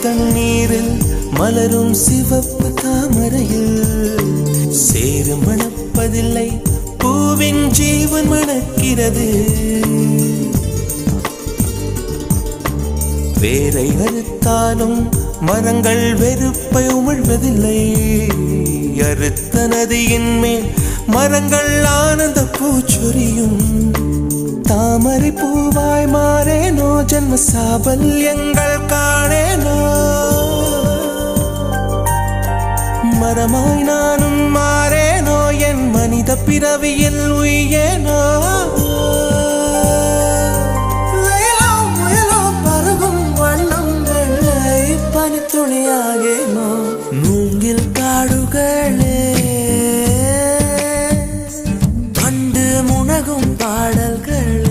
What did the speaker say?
தண்ணீரில் மலரும் சிவப்பு தாமரையில் சேறு மணப்பதில்லை, பூவின் ஜீவன் மணக்கிறது. வேரை அறுத்தாலும் மரங்கள் வெறுப்பை உமிழ்வதில்லை. அறுத்த நதியின் மேல் மரங்கள் ஆனந்த பூச்சொரியும். தாமரை பூவாய் மாறேனோ, ஜன்ம சாபல்யங்கள் காணேனோ. மரமாய் நானும் மாறேனோ, என் மனித பிறவியில் உய்யேனோ.